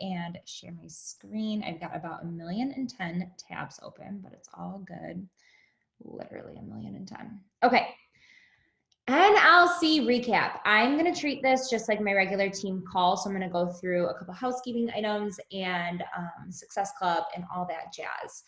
and share my screen. I've got about 1,010,000 tabs open, but it's all good. Literally 1,010,000. Okay. NLC recap. I'm going to treat this just like my regular team call. So I'm going to go through a couple housekeeping items and Success Club and all that jazz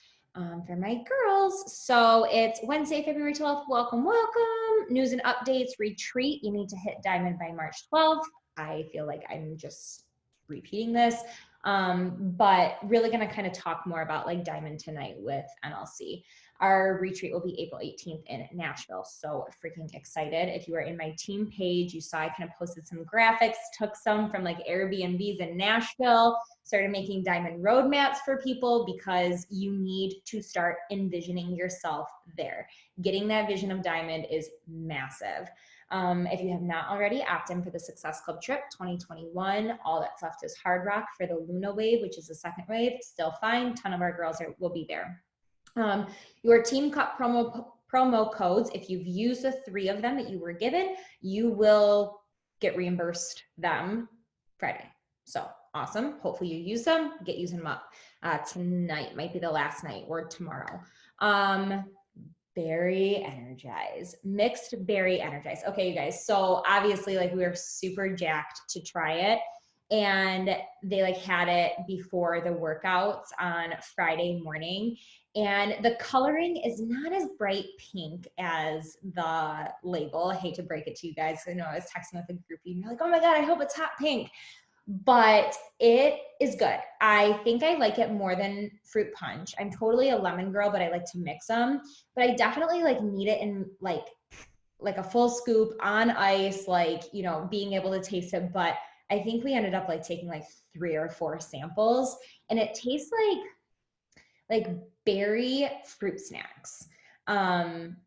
for my girls. So it's Wednesday, February 12th. Welcome, welcome. News and updates, retreat. You need to hit Diamond by March 12th. I feel like I'm just repeating this, but really going to kind of talk more about like Diamond tonight with NLC. Our retreat will be April 18th in Nashville. So freaking excited. If you are in my team page, you saw I kind of posted some graphics, took some from like Airbnbs in Nashville, started making diamond roadmaps for people because you need to start envisioning yourself there. Getting that vision of diamond is massive. If you have not already opted in for the Success Club trip 2021, all that's left is Hard Rock for the Luna Wave, which is the second wave. Still fine. A ton of our girls will be there. Your team cut promo codes, if you've used the 3 of them that you were given, you will get reimbursed them Friday. So awesome. Hopefully you use them, get using them up. Tonight might be the last night or tomorrow. Berry Energize, mixed berry Energize. Okay, you guys. So obviously like we were super jacked to try it. And they like had it before the workouts on Friday morning. And the coloring is not as bright pink as the label. I hate to break it to you guys. I know I was texting with a groupie and you're like, oh my God, I hope it's hot pink. But it is good. I think I like it more than fruit punch. I'm totally a lemon girl, but I like to mix them. But I definitely like need it in like a full scoop on ice, like, you know, being able to taste it. But I think we ended up like taking like 3 or 4 samples and it tastes like berry fruit snacks.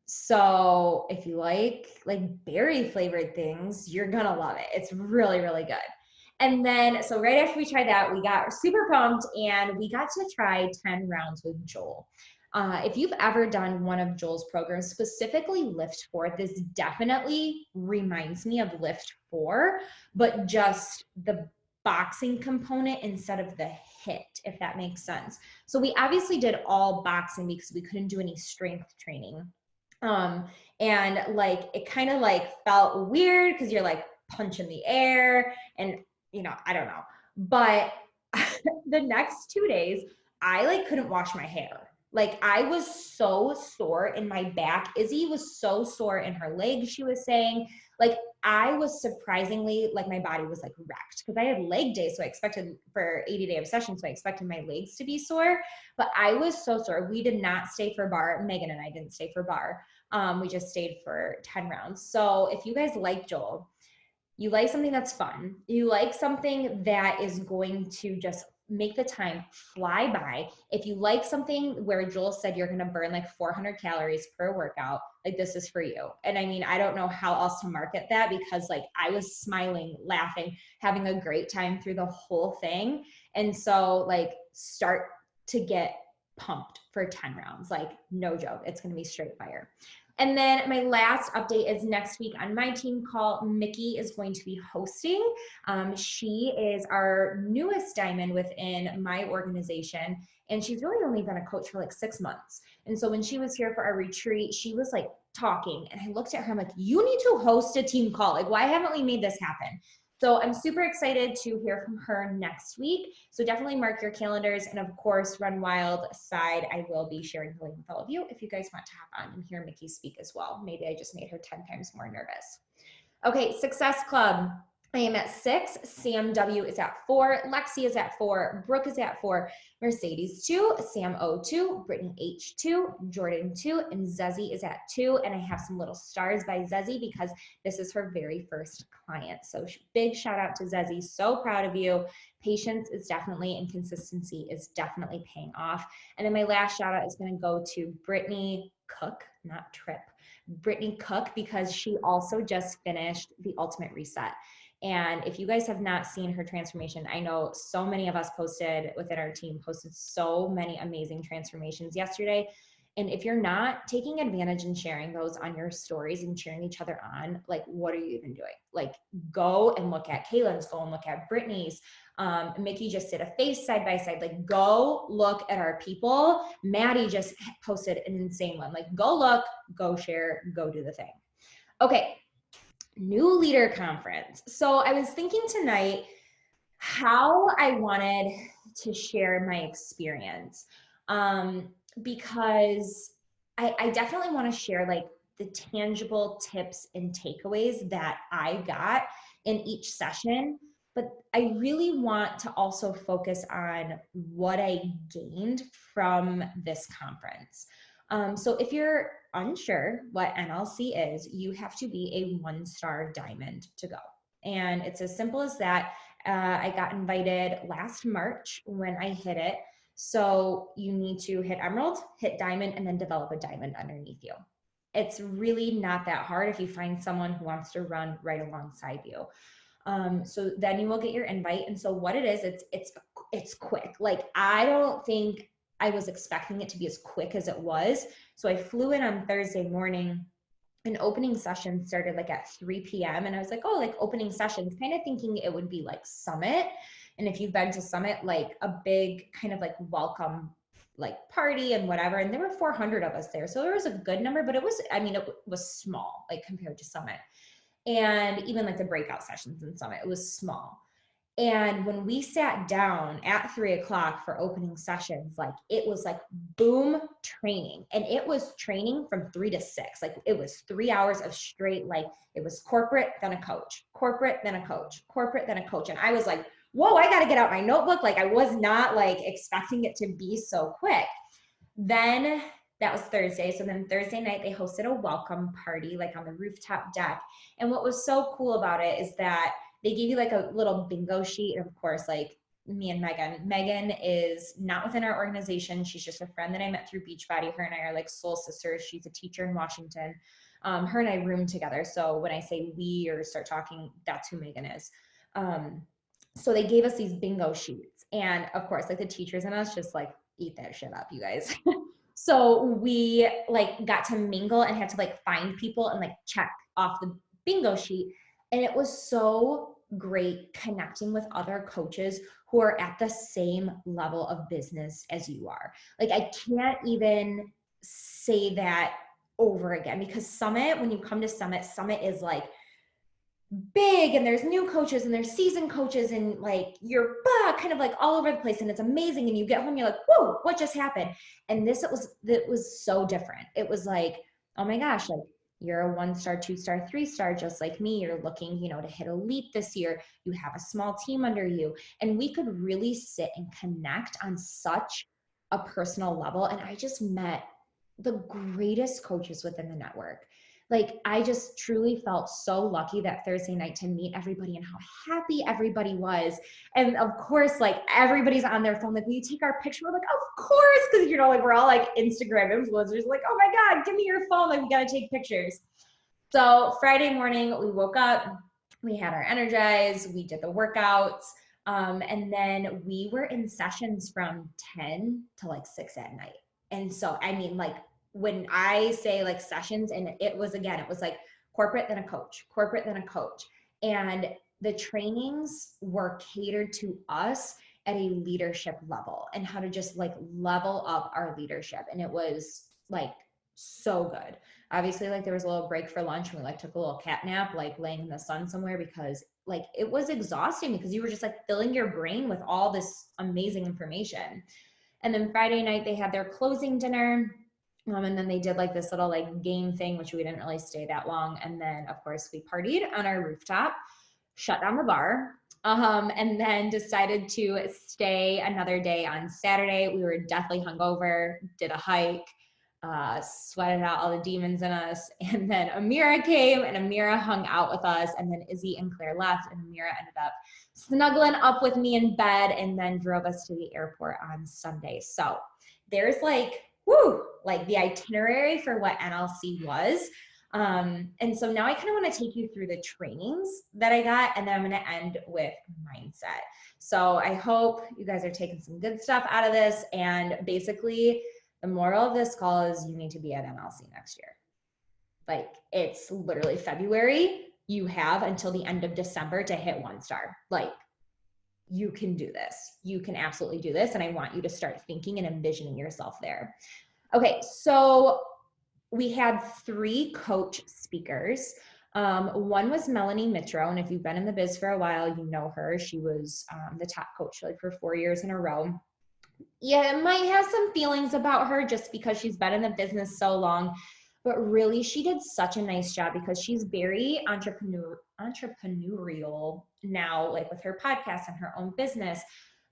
So if you like berry flavored things, you're gonna love it. It's really, really good. And then, so right after we tried that, we got super pumped and we got to try 10 rounds with Joel. If you've ever done one of Joel's programs, specifically Lift 4, this definitely reminds me of Lift 4, but just the boxing component instead of the HIIT, if that makes sense. So we obviously did all boxing because we couldn't do any strength training. And like, it kind of like felt weird because you're like punching the air and, you know, I don't know. But the next 2 days, I like couldn't wash my hair. Like I was so sore in my back. Izzy was so sore in her legs, she was saying. Like I was surprisingly, like my body was like wrecked because I had leg day. So I expected for 80-day obsession. So I expected my legs to be sore, but I was so sore. We did not stay for bar. Megan and I didn't stay for bar. We just stayed for 10 rounds. So if you guys like Joel, you like something that's fun, you like something that is going to just make the time fly by. If you like something where Joel said you're going to burn like 400 calories per workout, like this is for you. And I mean, I don't know how else to market that because like I was smiling, laughing, having a great time through the whole thing. And so like start to get pumped for 10 rounds, like no joke, it's going to be straight fire. And then my last update is next week on my team call, Mickey is going to be hosting. She is our newest diamond within my organization, and she's really only been a coach for like 6 months. And so when she was here for our retreat, she was like talking, and I looked at her, I'm like, you need to host a team call. Like, why haven't we made this happen? So I'm super excited to hear from her next week. So definitely mark your calendars. And of course, Run Wild side, I will be sharing the link with all of you if you guys want to hop on and hear Mickey speak as well. Maybe I just made her 10 times more nervous. Okay, Success Club. I am at 6, Sam W is at 4, Lexi is at 4, Brooke is at 4, Mercedes 2, Sam O 2, Brittany H 2, Jordan 2, and Zezzy is at 2. And I have some little stars by Zezzy because this is her very first client. So big shout out to Zezzy. So proud of you. Patience is definitely, and consistency is definitely paying off. And then my last shout out is going to go to Brittany Cook, not Tripp. Brittany Cook, because she also just finished the Ultimate Reset. And if you guys have not seen her transformation, I know so many of us posted within our team, posted so many amazing transformations yesterday. And if you're not taking advantage and sharing those on your stories and cheering each other on, like, what are you even doing? Like, go and look at Kaylin's, go and look at Brittany's. Mickey just did a face side by side. Like, go look at our people. Maddie just posted an insane one. Like, go look, go share, go do the thing. Okay, new leader conference. So I was thinking tonight how I wanted to share my experience, because I definitely want to share like the tangible tips and takeaways that I got in each session, but I really want to also focus on what I gained from this conference. So if you're unsure what NLC is, you have to be a 1-star diamond to go. And it's as simple as that. I got invited last March when I hit it. So you need to hit emerald, hit diamond, and then develop a diamond underneath you. It's really not that hard if you find someone who wants to run right alongside you. So then you will get your invite. And so what it is, it's quick. Like, I don't think I was expecting it to be as quick as it was. So I flew in on Thursday morning. An opening session started like at 3 p.m. And I was like, oh, like opening sessions, kind of thinking it would be like Summit. And if you've been to Summit, like a big kind of like welcome like party and whatever. And there were 400 of us there. So there was a good number, but it was small, like compared to Summit. And even like the breakout sessions in Summit, it was small. And when we sat down at 3:00 for opening sessions, like it was like boom training. And it was training from 3 to 6. Like it was 3 hours of straight, like it was corporate, then a coach, corporate, then a coach, corporate, then a coach. And I was like, whoa, I got to get out my notebook. Like I was not like expecting it to be so quick. Then that was Thursday. So then Thursday night, they hosted a welcome party, like on the rooftop deck. And what was so cool about it is that they gave you like a little bingo sheet. And of course, like me and Megan is not within our organization. She's just a friend that I met through Beachbody. Her and I are like soul sisters. She's a teacher in Washington. Her and I room together. So when I say we or start talking, that's who Megan is. So they gave us these bingo sheets. And of course, like the teachers and us just like eat that shit up, you guys. So we like got to mingle and had to like find people and like check off the bingo sheet. And it was so great connecting with other coaches who are at the same level of business as you are. Like I can't even say that over again, because Summit, when you come to Summit is like big and there's new coaches and there's seasoned coaches and like you're kind of like all over the place and it's amazing. And you get home, you're like, whoa, what just happened? And it was so different. It was like, oh my gosh, like you're a 1-star, 2-star, 3-star, just like me. You're looking, to hit elite this year. You have a small team under you. And we could really sit and connect on such a personal level. And I just met the greatest coaches within the network. Like, I just truly felt so lucky that Thursday night to meet everybody and how happy everybody was. And of course, like everybody's on their phone, like, will you take our picture? We're like, of course. Cause like we're all like Instagram influencers, like, oh my God, give me your phone. Like we got to take pictures. So Friday morning we woke up, we had our Energize, we did the workouts. And then we were in sessions from 10 to like 6 at night. And so, I mean, like, when I say like sessions, and it was like corporate, then a coach, corporate, then a coach. And the trainings were catered to us at a leadership level and how to just like level up our leadership. And it was like so good. Obviously, like there was a little break for lunch and we like took a little cat nap, like laying in the sun somewhere, because like it was exhausting because you were just like filling your brain with all this amazing information. And then Friday night they had their closing dinner. And then they did like this little like game thing, which we didn't really stay that long. And then of course we partied on our rooftop, shut down the bar, and then decided to stay another day on Saturday. We were deathly hungover, did a hike, sweated out all the demons in us. And then Amira came and Amira hung out with us. And then Izzy and Claire left and Amira ended up snuggling up with me in bed and then drove us to the airport on Sunday. So there's like, like the itinerary for what NLC was. And so now I kind of want to take you through the trainings that I got, and then I'm going to end with mindset. So I hope you guys are taking some good stuff out of this. And basically The moral of this call is you need to be at NLC next year. Like, it's literally February. You have until the end of December to hit 1-star. Like, you can do this. You can absolutely do this. And I want you to start thinking and envisioning yourself there. Okay, so we had 3 coach speakers. One was Melanie Mitro, and if you've been in the biz for a while, you know her. She was the top coach like for 4 years in a row. Yeah, might have some feelings about her just because she's been in the business so long, but really she did such a nice job because she's very entrepreneurial now, like with her podcast and her own business.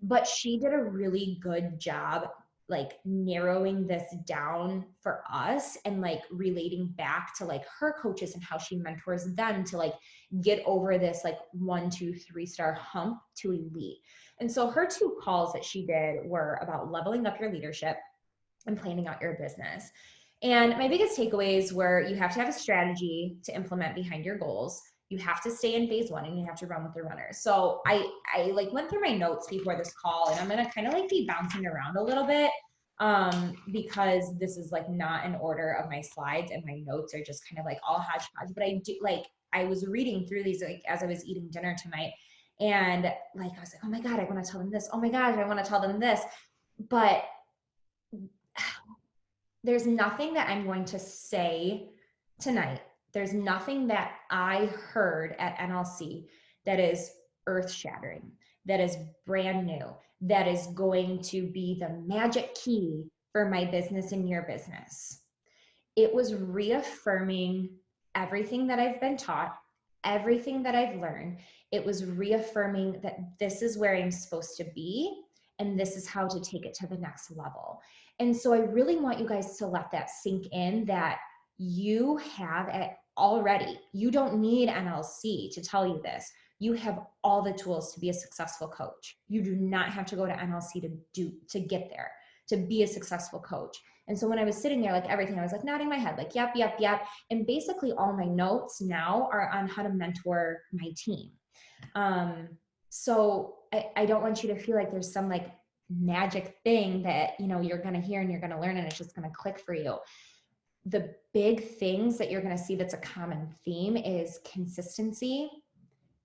But she did a really good job like narrowing this down for us and like relating back to like her coaches and how she mentors them to like get over this like 1, 2, 3-star hump to elite. And so her 2 calls that she did were about leveling up your leadership and planning out your business. And my biggest takeaways were you have to have a strategy to implement behind your goals. You have to stay in phase 1 and you have to run with the runners. So I like went through my notes before this call, and I'm going to kind of like be bouncing around a little bit because this is like not in order of my slides, and my notes are just kind of like all hodgepodge. But I do like, I was reading through these like as I was eating dinner tonight, and like I was like, oh my God, I want to tell them this. Oh my gosh, I want to tell them this. But there's nothing that I'm going to say tonight. There's nothing that I heard at NLC that is earth shattering, that is brand new, that is going to be the magic key for my business and your business. It was reaffirming everything that I've been taught, everything that I've learned. It was reaffirming that this is where I'm supposed to be and this is how to take it to the next level. And so I really want you guys to let that sink in, that you have it already. You don't need NLC to tell you this. You have all the tools to be a successful coach. You do not have to go to NLC to get there, to be a successful coach. And so when I was sitting there, like everything, I was like nodding my head, like, yep, yep, yep. And basically all my notes now are on how to mentor my team. So I don't want you to feel like there's some like magic thing that, you know, you're going to hear and you're going to learn and it's just going to click for you. The big things that you're going to see that's a common theme is consistency,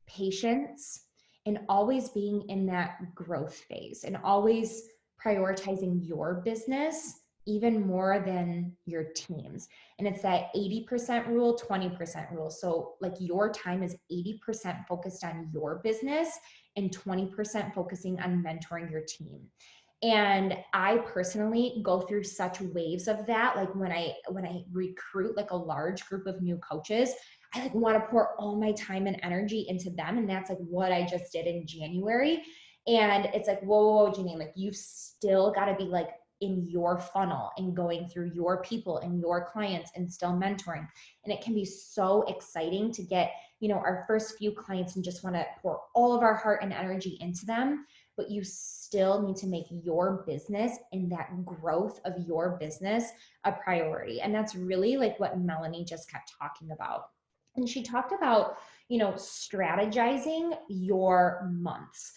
patience, and always being in that growth phase and always prioritizing your business even more than your teams. And it's that 80% rule, 20% rule. So like your time is 80% focused on your business and 20% focusing on mentoring your team. And I personally go through such waves of that. Like when I recruit like a large group of new coaches, I like want to pour all my time and energy into them. And that's like what I just did in January. And it's like, whoa, Janine, like you've still got to be like in your funnel and going through your people and your clients and still mentoring. And it can be so exciting to get, you know, our first few clients and just want to pour all of our heart and energy into them. But you still need to make your business and that growth of your business a priority. And that's really like what Melanie just kept talking about. And she talked about, you know, strategizing your months.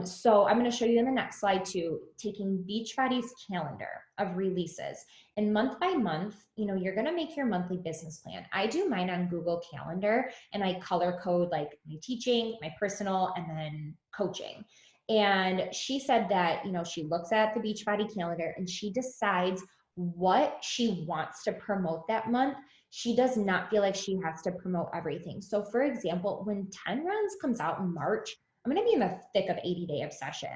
So I'm going to show you in the next slide too, taking Beachbody's calendar of releases. And month by month, you know, you're going to make your monthly business plan. I do mine on Google Calendar and I color code like my teaching, my personal, and then coaching. And she said that, you know, she looks at the Beachbody calendar and she decides what she wants to promote that month. She does not feel like she has to promote everything. So for example, when 10 rounds comes out in March, I'm going to be in the thick of 80-day obsession.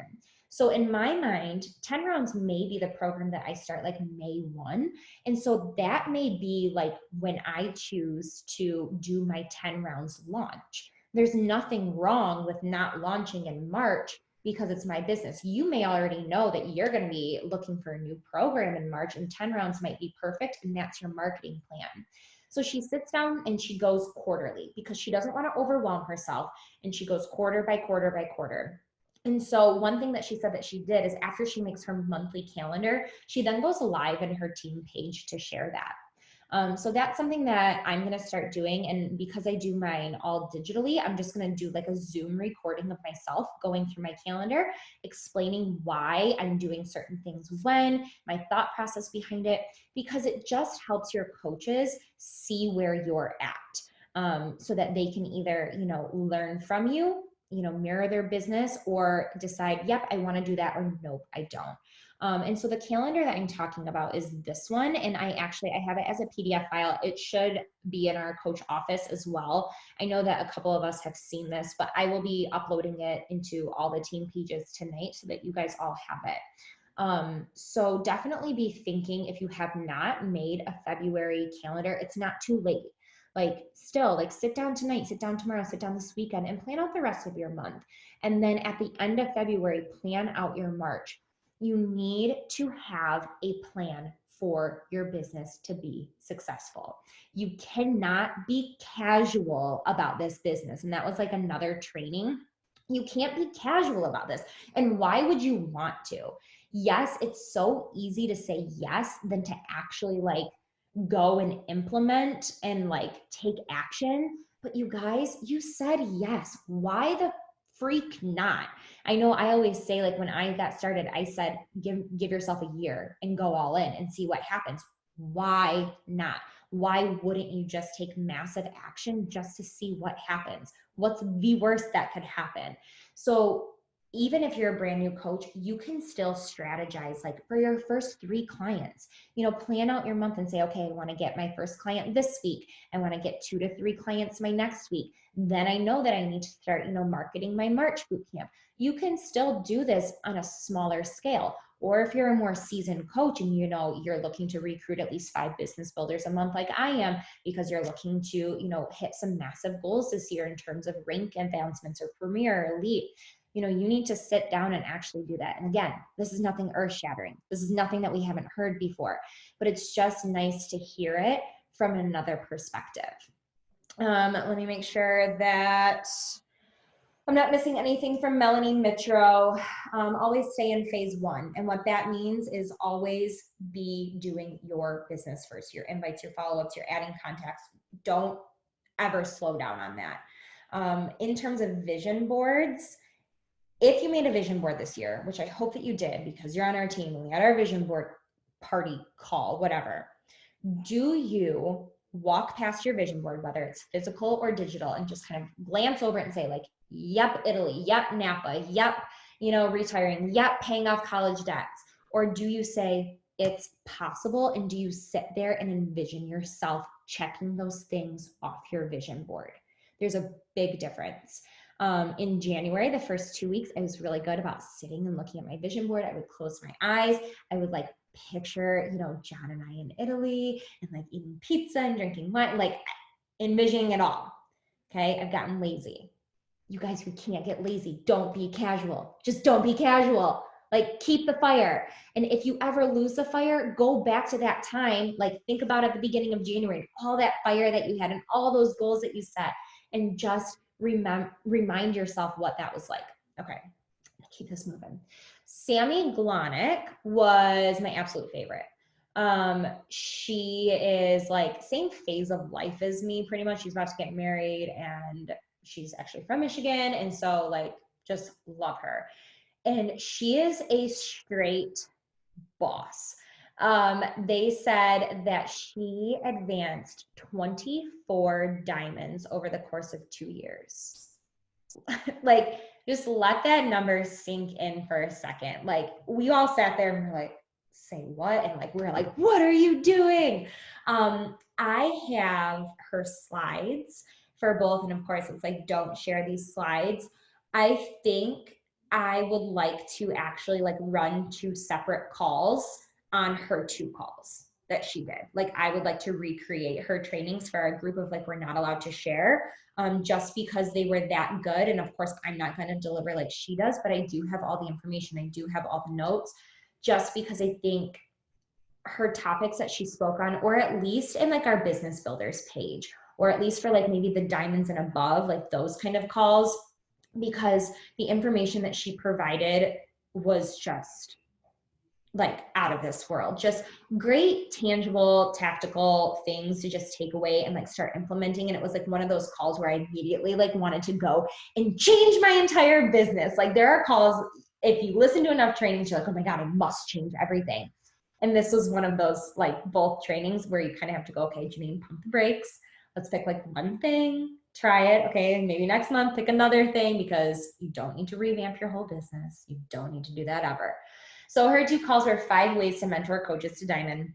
So in my mind, 10 rounds may be the program that I start like May 1. And so that may be like when I choose to do my 10 rounds launch. There's nothing wrong with not launching in March because it's my business. You may already know that you're going to be looking for a new program in March and 10 rounds might be perfect. And that's your marketing plan. So she sits down and she goes quarterly because she doesn't want to overwhelm herself. And she goes quarter by quarter by quarter. And so one thing that she said that she did is after she makes her monthly calendar, she then goes live in her team page to share that. So that's something that I'm going to start doing. And because I do mine all digitally, I'm just going to do like a Zoom recording of myself going through my calendar, explaining why I'm doing certain things when, my thought process behind it, because it just helps your coaches see where you're at, so that they can either, learn from you, mirror their business, or decide, yep, I want to do that, or nope, I don't. And so the calendar that I'm talking about is this one. And I have it as a PDF file. It should be in our coach office as well. I know that a couple of us have seen this, but I will be uploading it into all the team pages tonight so that you guys all have it. So definitely be thinking, if you have not made a February calendar, it's not too late. Sit down tonight, sit down tomorrow, sit down this weekend, and plan out the rest of your month. And then at the end of February, plan out your March. You need to have a plan for your business to be successful. You cannot be casual about this business. And that was like another training. You can't be casual about this. And why would you want to? Yes, it's so easy to say yes than to actually go and implement and take action. But you guys, you said yes. Why the freak not? I know I always say, when I got started, I said, give yourself a year and go all in and see what happens. Why not? Why wouldn't you just take massive action just to see what happens? What's the worst that could happen? So even if you're a brand new coach, you can still strategize for your first 3 clients. Plan out your month and say, okay, I want to get my first client this week. I want to get 2 to 3 clients my next week. Then I know that I need to start, marketing my March bootcamp. You can still do this on a smaller scale. Or if you're a more seasoned coach and you're looking to recruit at least 5 business builders a month like I am, because you're looking to, hit some massive goals this year in terms of rank advancements or premier or elite, you need to sit down and actually do that. And again, this is nothing earth-shattering. This is nothing that we haven't heard before, but it's just nice to hear it from another perspective. Let me make sure that I'm not missing anything from Melanie Mitro. Always stay in phase 1. And what that means is always be doing your business first, your invites, your follow-ups, your adding contacts. Don't ever slow down on that. In terms of vision boards, if you made a vision board this year, which I hope that you did because you're on our team and we had our vision board party call, whatever, do you walk past your vision board, whether it's physical or digital, and just kind of glance over it and say yep, Italy, yep, Napa, yep, retiring, yep, paying off college debts? Or do you say it's possible, and do you sit there and envision yourself checking those things off your vision board? There's a big difference. In January, the first 2 weeks, I was really good about sitting and looking at my vision board. I would close my eyes. I would picture, John and I in Italy and eating pizza and drinking wine, envisioning it all. Okay. I've gotten lazy. You guys who can't get lazy, don't be casual. Just don't be casual. Keep the fire. And if you ever lose the fire, go back to that time. Think about at the beginning of January, all that fire that you had and all those goals that you set, and just remind yourself what that was like. Okay, keep this moving. Sammy Glonick was my absolute favorite. She is same phase of life as me, pretty much. She's about to get married and she's actually from Michigan. And so just love her. And she is a straight boss. They said that she advanced 24 diamonds over the course of 2 years. Just let that number sink in for a second. We all sat there and we're say what? And we're what are you doing? I have her slides for both. And of course it's don't share these slides. I think I would like to actually run 2 separate calls on her 2 calls that she did. I would like to recreate her trainings for a group of we're not allowed to share, just because they were that good. And of course I'm not going to deliver like she does, but I do have all the information. I do have all the notes, just because I think her topics that she spoke on, or at least in our business builders page, or at least for maybe the diamonds and above, those kind of calls, because the information that she provided was just like out of this world. Just great, tangible, tactical things to just take away and like start implementing. And it was like one of those calls where I immediately like wanted to go and change my entire business. Like there are calls, if you listen to enough trainings, you're like, oh my God, I must change everything. And this was one of those like both trainings where you kind of have to go, okay, Janine, pump the brakes. Let's pick like one thing, try it. Okay, maybe next month pick another thing, because you don't need to revamp your whole business. You don't need to do that ever. So her 2 calls were 5 ways to mentor coaches to diamond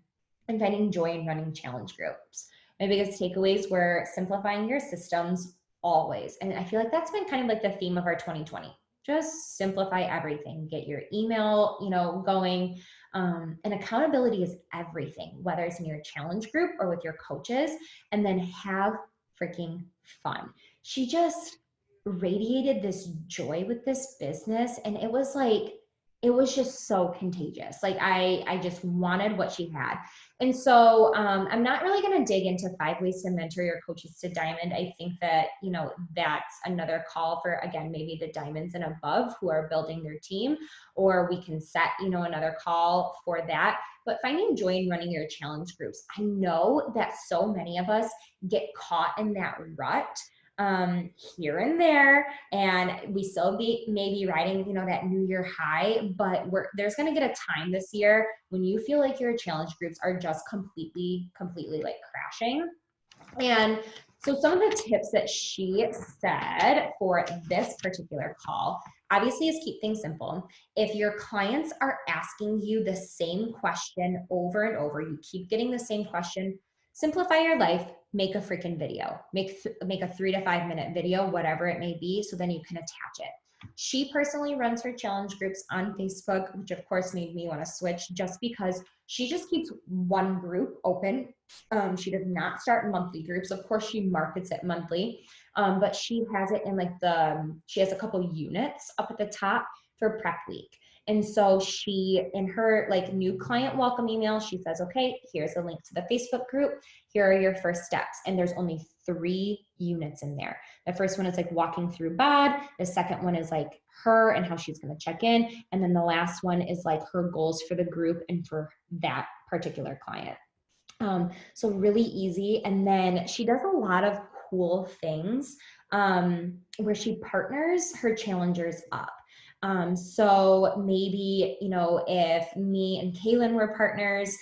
and finding joy in running challenge groups. My biggest takeaways were simplifying your systems always. And I feel like that's been kind of like the theme of our 2020. Just simplify everything. Get your email, going. And accountability is everything, whether it's in your challenge group or with your coaches. And then have freaking fun. She just radiated this joy with this business, and it was just so contagious. Like I just wanted what she had. And so I'm not really going to dig into 5 ways to mentor your coaches to diamond. I think that, that's another call for, again, maybe the diamonds and above who are building their team, or we can set, another call for that. But finding joy in running your challenge groups. I know that so many of us get caught in that rut here and there, and we still maybe riding that new year high, but there's going to get a time this year when you feel like your challenge groups are just completely like crashing. And so some of the tips that she said for this particular call, obviously, is keep things simple. If your clients are asking you the same question over and over, you keep getting the same question, simplify your life, make a freaking video, make a 3 to 5 minute video, whatever it may be, so then you can attach it. She personally runs her challenge groups on Facebook, which of course made me want to switch, just because she just keeps one group open. She does not start monthly groups. Of course, she markets it monthly, but she has it in she has a couple units up at the top for prep week. And so she, in her new client welcome email, she says, okay, here's a link to the Facebook group. Here are your first steps. And there's only 3 units in there. The first one is walking through BOD. The second one is her and how she's going to check in. And then the last one is her goals for the group and for that particular client. So really easy. And then she does a lot of cool things where she partners her challengers up. So maybe, if me and Kaylin were partners,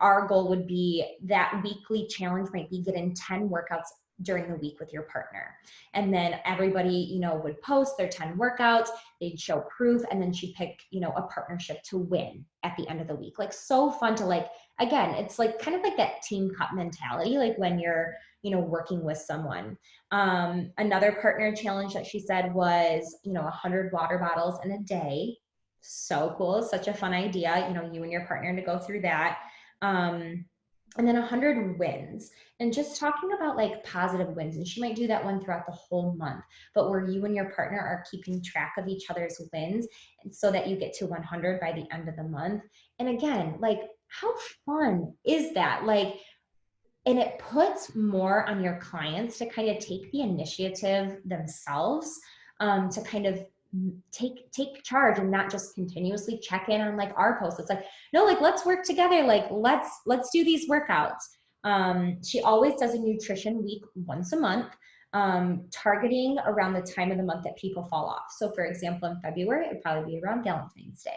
our goal would be that weekly challenge might be get in 10 workouts during the week with your partner. And then everybody, would post their 10 workouts, they'd show proof, and then she'd pick, a partnership to win at the end of the week. So fun to again, it's kind of like that team cup mentality, when you're, working with someone. Another partner challenge that she said was, 100 water bottles in a day. So cool. Such a fun idea, you and your partner to go through that. And then 100 wins, and just talking about positive wins. And she might do that one throughout the whole month, but where you and your partner are keeping track of each other's wins, and so that you get to 100 by the end of the month. And again, how fun is that? And it puts more on your clients to kind of take the initiative themselves, to kind of take charge and not just continuously check in on our posts. It's no, let's work together. Let's do these workouts. She always does a nutrition week once a month, targeting around the time of the month that people fall off. So for example, in February, it would probably be around Valentine's Day.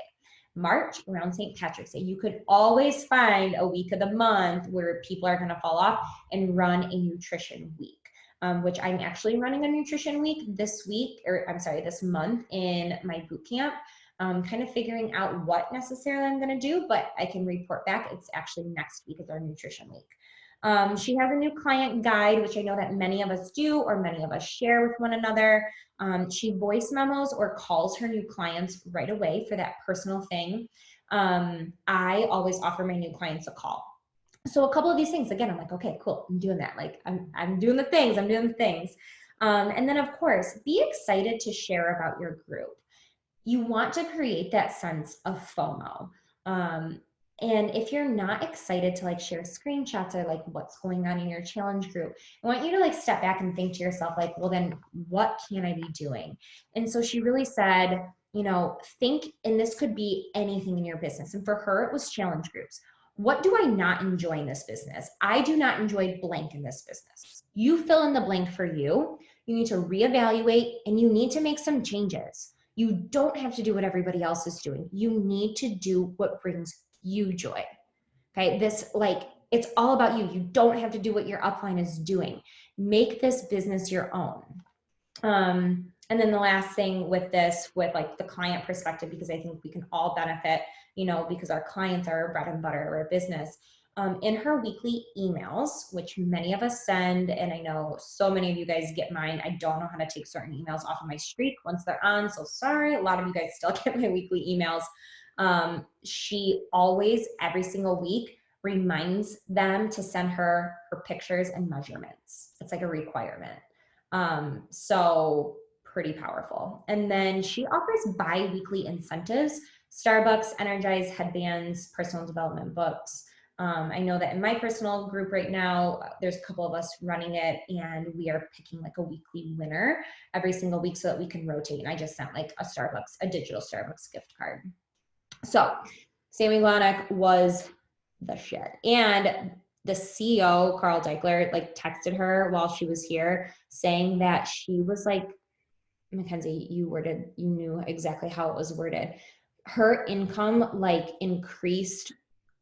March, around St. Patrick's Day. You could always find a week of the month where people are going to fall off and run a nutrition week, which I'm actually running a nutrition week this month in my boot camp. Kind of figuring out what necessarily I'm going to do, but I can report back. It's actually next week is our nutrition week. She has a new client guide, which I know that many of us do, or many of us share with one another. She voice memos or calls her new clients right away for that personal thing. I always offer my new clients a call. So a couple of these things, again, I'm okay, cool, I'm doing that. I'm doing the things, and then of course, be excited to share about your group. You want to create that sense of FOMO. And if you're not excited to share screenshots or what's going on in your challenge group, I want you to step back and think to yourself, well, then what can I be doing? And so she really said, think, and this could be anything in your business. And for her, it was challenge groups. What do I not enjoy in this business? I do not enjoy blank in this business. You fill in the blank for you. You need to reevaluate and you need to make some changes. You don't have to do what everybody else is doing. You need to do what brings you joy. Okay. It's all about you. You don't have to do what your upline is doing. Make this business your own. And then the last thing with this, with like the client perspective, because I think we can all benefit, because our clients are our bread and butter of our business. In her weekly emails, which many of us send, and I know so many of you guys get mine. I don't know how to take certain emails off of my streak once they're on, so sorry. A lot of you guys still get my weekly emails. She always, every single week, reminds them to send her pictures and measurements. It's like a requirement. So pretty powerful. And then she offers bi-weekly incentives: Starbucks, Energize, headbands, personal development books. I know that in my personal group right now, there's a couple of us running it, and we are picking like a weekly winner every single week so that we can rotate. And I just sent like a digital Starbucks gift card. So Sammy Glonick was the shit. And the CEO, Carl Deichler, texted her while she was here saying that she was like, Mackenzie, you knew exactly how it was worded. Her income increased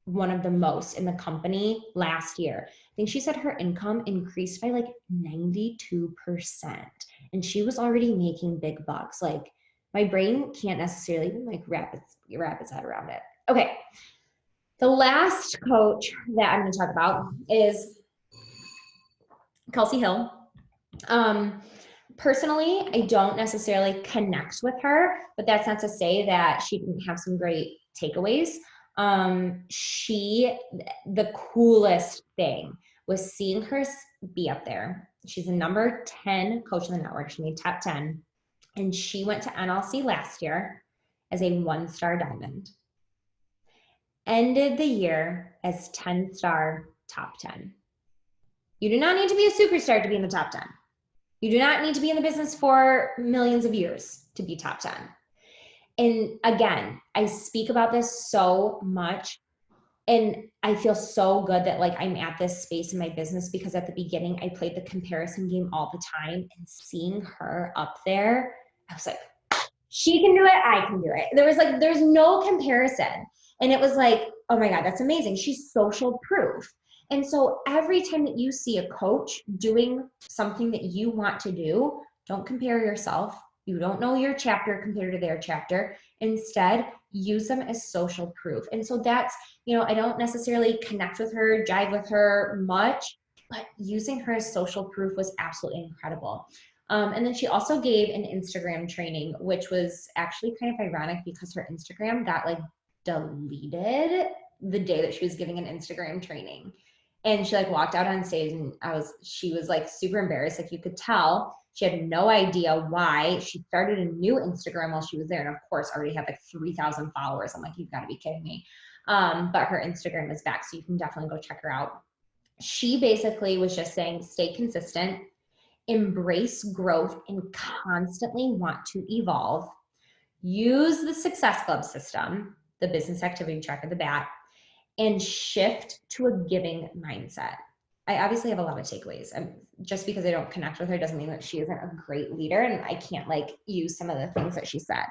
one of the most in the company last year. I think she said her income increased by 92%. And she was already making big bucks. My brain can't necessarily even wrap its head around it. Okay. The last coach that I'm going to talk about is Kelsey Hill. Personally, I don't necessarily connect with her, but that's not to say that she didn't have some great takeaways. The coolest thing was seeing her be up there. She's a number 10 coach in the network. She made top 10, and she went to NLC last year as a 1-star diamond. Ended the year as 10-star top 10. You do not need to be a superstar to be in the top 10. You do not need to be in the business for millions of years to be top 10. And again, I speak about this so much, and I feel so good that I'm at this space in my business, because at the beginning I played the comparison game all the time, and seeing her up there, I was like, she can do it, I can do it. There's no comparison. And it was oh my God, that's amazing. She's social proof. And so every time that you see a coach doing something that you want to do, don't compare yourself. You don't know your chapter compared to their chapter. Instead, use them as social proof. And so that's, I don't necessarily connect with her, jive with her much, but using her as social proof was absolutely incredible. And then she also gave an Instagram training, which was actually kind of ironic because her Instagram got deleted the day that she was giving an Instagram training. And she walked out on stage, and she was super embarrassed. You could tell she had no idea why. She started a new Instagram while she was there, and of course already had 3,000 followers. I'm you've got to be kidding me. But her Instagram is back, so you can definitely go check her out. She basically was just saying, stay consistent, embrace growth, and constantly want to evolve. Use the Success Club system, the business activity tracker, the BAT, and shift to a giving mindset. I obviously have a lot of takeaways. Just because I don't connect with her doesn't mean that she isn't a great leader, and I can't use some of the things that she said.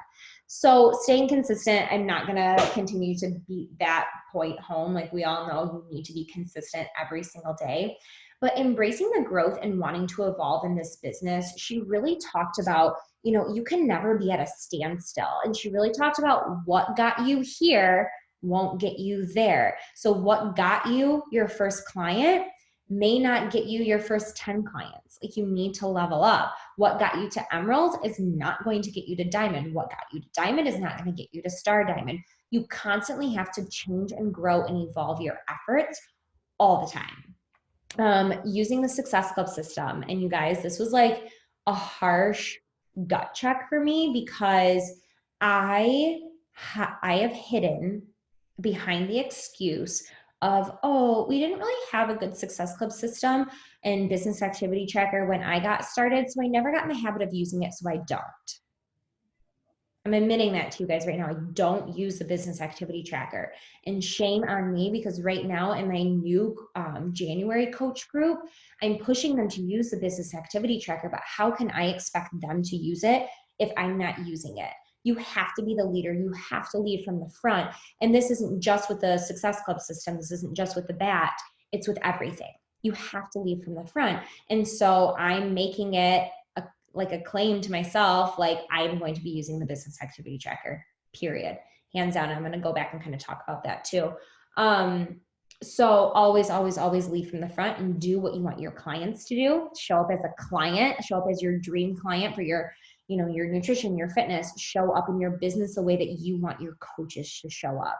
So staying consistent, I'm not going to continue to beat that point home. We all know, you need to be consistent every single day. But embracing the growth and wanting to evolve in this business, she really talked about, you can never be at a standstill. And she really talked about what got you here won't get you there. So what got you your first client may not get you your first 10 clients. You need to level up. What got you to Emerald is not going to get you to Diamond. What got you to Diamond is not going to get you to Star Diamond. You constantly have to change and grow and evolve your efforts all the time. Using the Success Club system. And you guys, this was a harsh gut check for me, because I have hidden behind the excuse of, oh, we didn't really have a good Success Club system and business activity tracker when I got started, so I never got in the habit of using it, so I don't. I'm admitting that to you guys right now. I don't use the business activity tracker, and shame on me, because right now in my new January coach group, I'm pushing them to use the business activity tracker, but how can I expect them to use it if I'm not using it? You have to be the leader. You have to lead from the front. And this isn't just with the Success Club system. This isn't just with the BAT. It's with everything. You have to lead from the front. And so I'm making it like a claim to myself, like I'm going to be using the business activity tracker, period. Hands down. I'm going to go back and kind of talk about that too. So always, always, always lead from the front and do what you want your clients to do. Show up as a client, show up as your dream client for your, you know, your nutrition, your fitness. Show up in your business the way that you want your coaches to show up.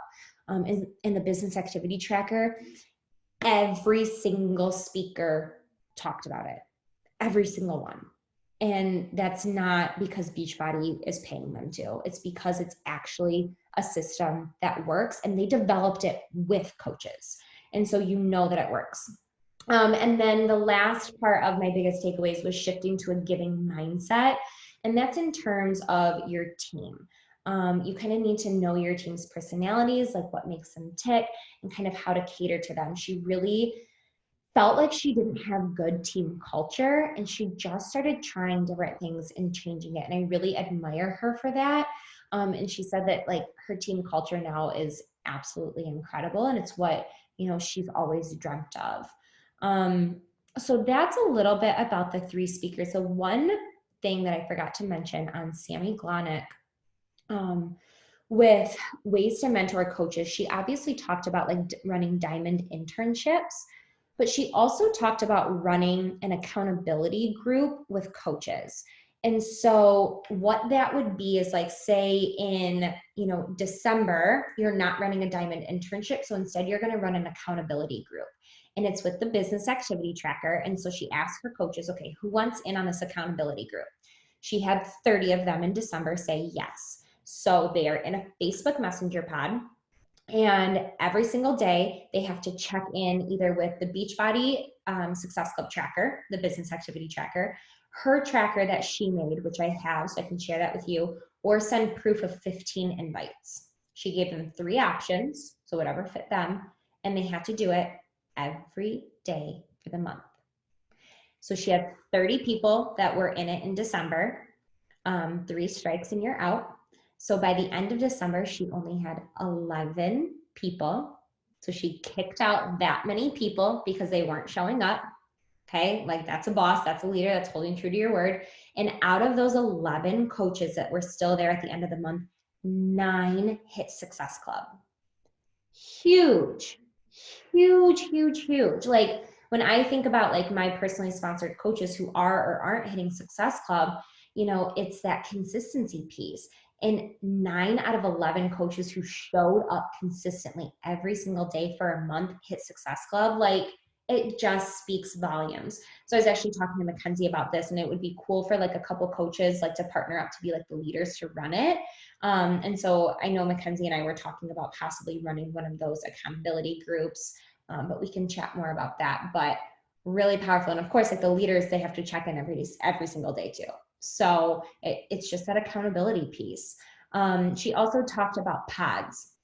In the business activity tracker, every single speaker talked about it. Every single one. And that's not because Beachbody is paying them to. It's because it's actually a system that works, and they developed it with coaches. And so you know that it works. And then the last part of my biggest takeaways was shifting to a giving mindset. And that's in terms of your team. You kind of need to know your team's personalities, like what makes them tick, and kind of how to cater to them. She really felt like she didn't have good team culture, and she just started trying different things and changing it. And I really admire her for that. And she said that like her team culture now is absolutely incredible, and it's what, you know, she's always dreamt of. So that's a little bit about the 3 speakers. So one thing that I forgot to mention on Sammy Glonick, with ways to mentor coaches, she obviously talked about like running diamond internships, but she also talked about running an accountability group with coaches. And so what that would be is like, say in, you know, December, you're not running a diamond internship. So instead you're going to run an accountability group, and it's with the business activity tracker. And so she asked her coaches, okay, who wants in on this accountability group? She had 30 of them in December say yes. So they are in a Facebook Messenger pod, and every single day they have to check in either with the Beachbody Success Club tracker, the business activity tracker, her tracker that she made, which I have, so I can share that with you, or send proof of 15 invites. She gave them 3 options, so whatever fit them, and they had to do it every day for the month. So she had 30 people that were in it in December, 3 strikes and you're out. So by the end of December, she only had 11 people. So she kicked out that many people because they weren't showing up. Okay, like that's a boss, that's a leader, that's holding true to your word. And out of those 11 coaches that were still there at the end of the month, 9 hit Success Club. Huge, huge, huge, huge. Like when I think about like my personally sponsored coaches who are or aren't hitting Success Club, you know, it's that consistency piece. And 9 out of 11 coaches who showed up consistently every single day for a month hit Success Club. Like it just speaks volumes. So I was actually talking to Mackenzie about this, and it would be cool for like a couple coaches like to partner up to be like the leaders to run it. And so I know Mackenzie and I were talking about possibly running one of those accountability groups, but we can chat more about that. But really powerful. And of course, like the leaders, they have to check in every single day too. So it's just that accountability piece. She also talked about pods.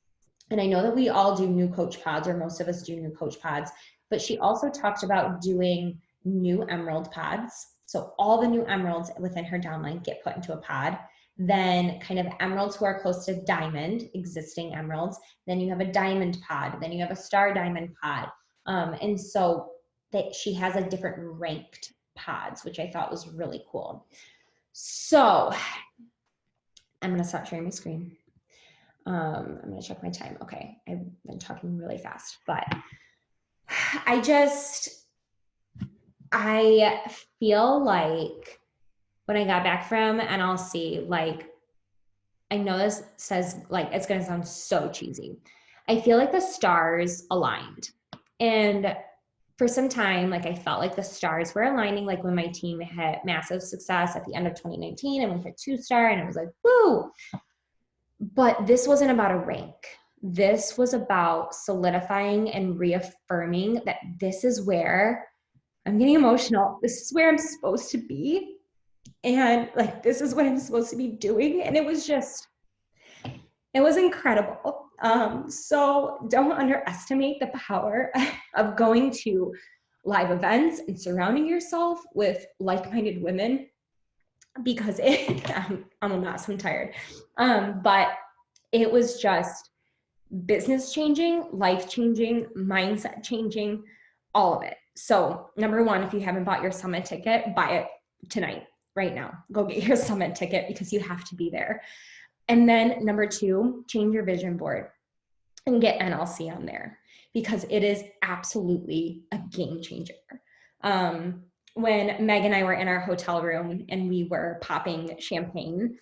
And I know that we all do new coach pods, or most of us do new coach pods, but she also talked about doing new emerald pods. So all the new emeralds within her downline get put into a pod. Then kind of emeralds who are close to diamond, existing emeralds. Then you have a diamond pod. Then you have a star diamond pod. And so that she has a different ranked pods, which I thought was really cool. So I'm going to stop sharing my screen. I'm going to check my time. Okay. I've been talking really fast, but I feel like when I got back from NLC, like, I know this says like, it's going to sound so cheesy. I feel like the stars aligned, and for some time, like I felt like the stars were aligning, like when my team had massive success at the end of 2019 and we hit 2-star and it was like, woo. But this wasn't about a rank. This was about solidifying and reaffirming that this is where I'm getting emotional. This is where I'm supposed to be. And like, this is what I'm supposed to be doing. And it was just It was incredible. So don't underestimate the power of going to live events and surrounding yourself with like-minded women, because I'm a mess, I'm tired. But it was just business changing, life changing, mindset changing, all of it. So number one, if you haven't bought your summit ticket, buy it tonight, right now. Go get your summit ticket because you have to be there. And then number two, change your vision board and get NLC on there, because it is absolutely a game changer. When Meg and I were in our hotel room and we were popping champagne,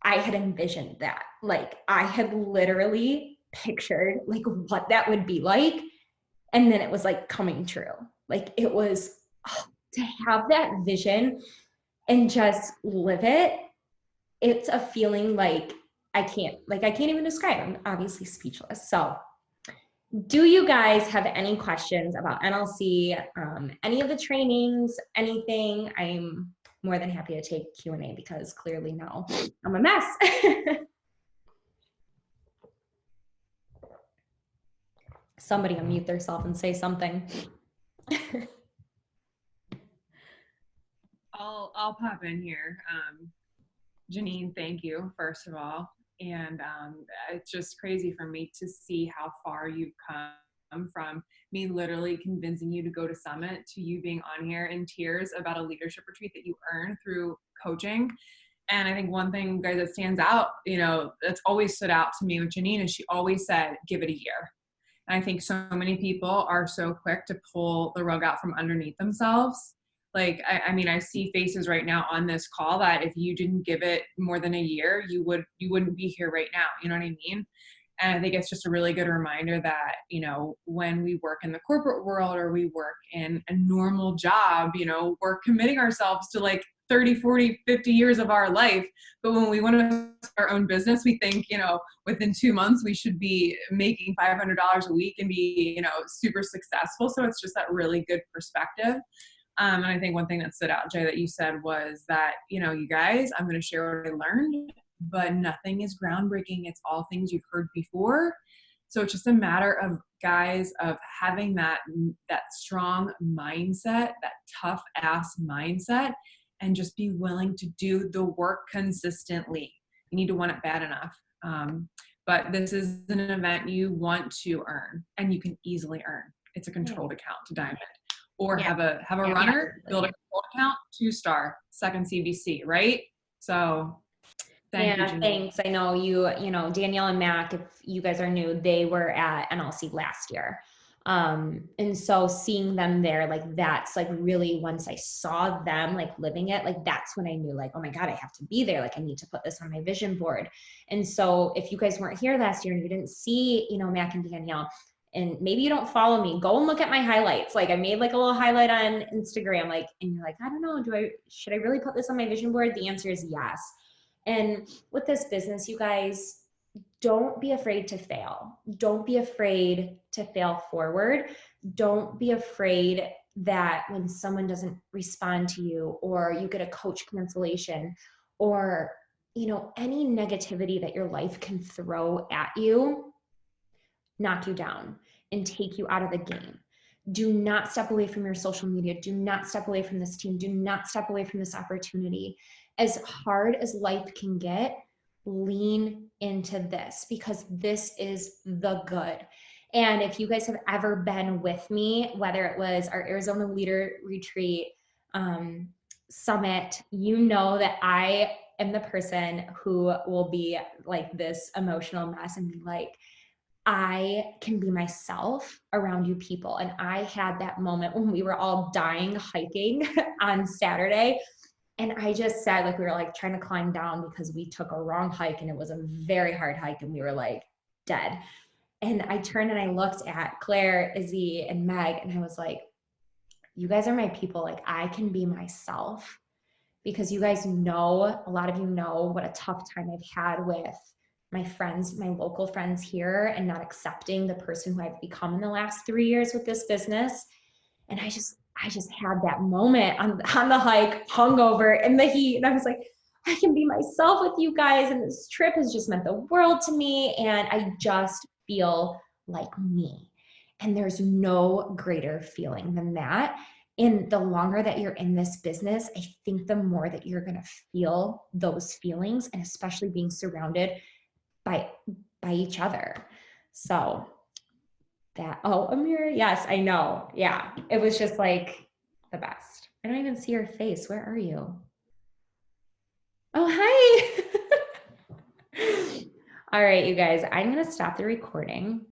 I had envisioned that. Like, I had literally pictured like what that would be like. And then it was like coming true. Like, it was to have that vision and just live it. It's a feeling like I can't even describe. I'm obviously speechless. So do you guys have any questions about NLC, any of the trainings, anything? I'm more than happy to take Q&A because clearly no, I'm a mess. Somebody unmute themselves and say something. I'll pop in here. Janine, thank you, first of all. And it's just crazy for me to see how far you've come from me literally convincing you to go to Summit to you being on here in tears about a leadership retreat that you earned through coaching. And I think one thing, guys, that stands out, that's always stood out to me with Janine is she always said, give it a year. And I think so many people are so quick to pull the rug out from underneath themselves. Like, I mean, I see faces right now on this call that if you didn't give it more than a year, you wouldn't be here right now. You know what I mean? And I think it's just a really good reminder that, when we work in the corporate world or we work in a normal job, we're committing ourselves to like 30, 40, 50 years of our life. But when we want to start our own business, we think, within 2 months, we should be making $500 a week and be, super successful. So it's just that really good perspective. And I think one thing that stood out, Jay, that you said was that, you guys, I'm going to share what I learned, but nothing is groundbreaking. It's all things you've heard before. So it's just a matter of, guys, of having that strong mindset, that tough ass mindset, and just be willing to do the work consistently. You need to want it bad enough. But this is an event you want to earn, and you can easily earn. It's a controlled account to Diamond. Or have a runner, build a controlled account, 2-star, second CVC, right? So thank you, Janine. Thanks. I know Danielle and Mac, if you guys are new, they were at NLC last year. And so seeing them there, like, that's like really, once I saw them like living it, like, that's when I knew, like, oh my God, I have to be there. Like, I need to put this on my vision board. And so if you guys weren't here last year and you didn't see, Mac and Danielle, and maybe you don't follow me, go and look at my highlights. Like, I made like a little highlight on Instagram, like, and you're like, I don't know, should I really put this on my vision board? The answer is yes. And with this business, you guys, don't be afraid to fail. Don't be afraid to fail forward. Don't be afraid that when someone doesn't respond to you, or you get a coach cancellation, or, any negativity that your life can throw at you, knock you down and take you out of the game. Do not step away from your social media. Do not step away from this team. Do not step away from this opportunity. As hard as life can get, lean into this, because this is the good. And if you guys have ever been with me, whether it was our Arizona Leader Retreat, Summit, you know that I am the person who will be like this emotional mess and be like, I can be myself around you people. And I had that moment when we were all dying hiking on Saturday. And I just said, like, we were like trying to climb down because we took a wrong hike and it was a very hard hike and we were like dead. And I turned and I looked at Claire, Izzy, and Meg, and I was like, you guys are my people. Like, I can be myself, because you guys know, a lot of you know what a tough time I've had with my friends, my local friends here, and not accepting the person who I've become in the last 3 years with this business. And I just had that moment on the hike, hungover in the heat. And I was like, I can be myself with you guys. And this trip has just meant the world to me. And I just feel like me. And there's no greater feeling than that. And the longer that you're in this business, I think the more that you're going to feel those feelings, and especially being surrounded by each other. So that, oh, Amira, yes, I know. Yeah, it was just like the best. I don't even see your face. Where are you? Oh, hi. All right, you guys, I'm going to stop the recording.